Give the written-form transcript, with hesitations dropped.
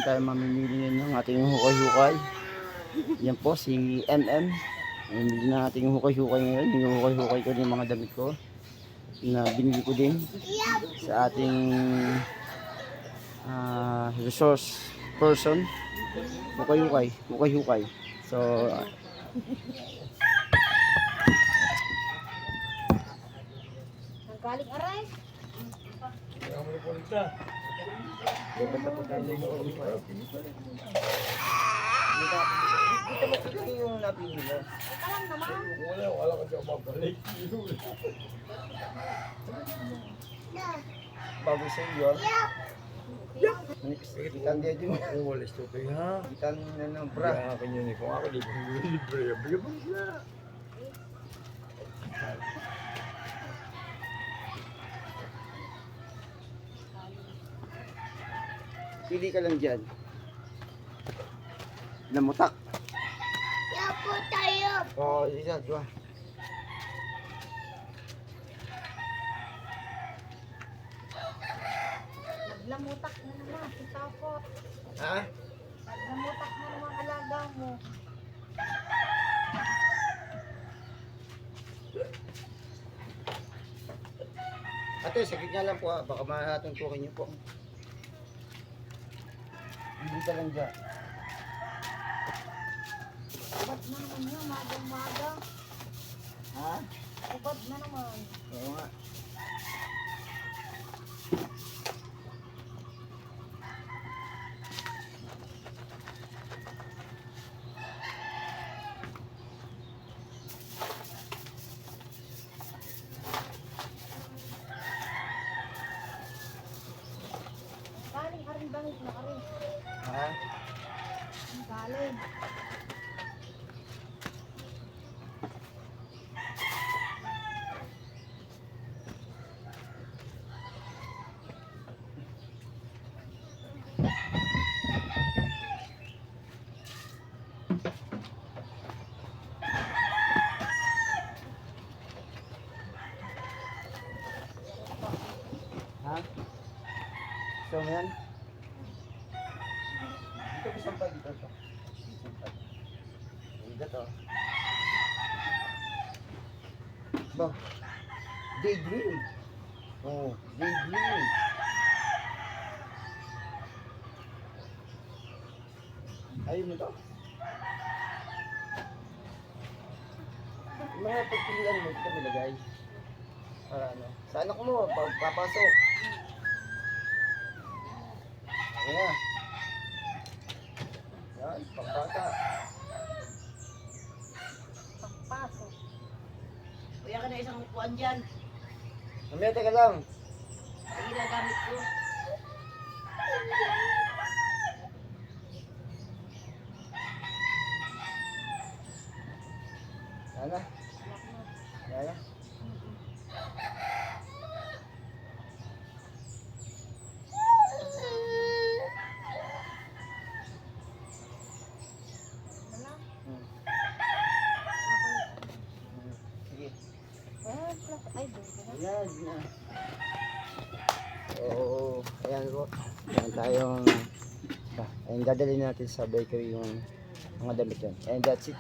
naman tayo mamimili ng ating hukay-hukay. Yan po si MM. Mamimili na ating hukay-hukay ngayon. Yung hukay-hukay ko din mga damit ko na binili ko din sa ating resource person. Hukay-hukay. So galing aray. Kita mo kung yung napili mo. Alam naman. Wala ka siya mabalik. Bago sa iyo. Ikan dia din. Wala stupid ha. Ikan na ng bra. Kaya akin yun eh. Kung ako di ko libre. Bigyan siya. Pili ka lang dyan. Namutak. Yapo tayo. Oo, isa, dua. Naglamutak na naman si Tapot. Ha? Naglamutak na naman alaga mo. Ate, sakit nga lang po ha. Baka matuntukin niyo po. Hindi ka lang dyan. Ubad na naman yun, maga-maga. Ha? Ubad na naman. Oo nga. Galing aring bangit na aring. Ha? Galing. Ha? Gusto mo yan? Dito ko sampay dito to. Sampay. Dito to. Ba? Daydream. Oh, daydream. Ayun mo to. Yung mga pagpilian mo, ito nilagay. Para ano? Sa anak mo, papasok. Ayan na. Yan, pagbata. Pagpasok. Kuya ka na isang upuan dyan. Mamaya, teka lang. Ang ginagamit ko. Yan na. Yan na. Wala. Hmm. Sige. Ay, doon. Ayan na. Oo. Ayan po. Ayan tayong... Ayan, dadalhin natin sa bakery yung mga damit yan. And that's it.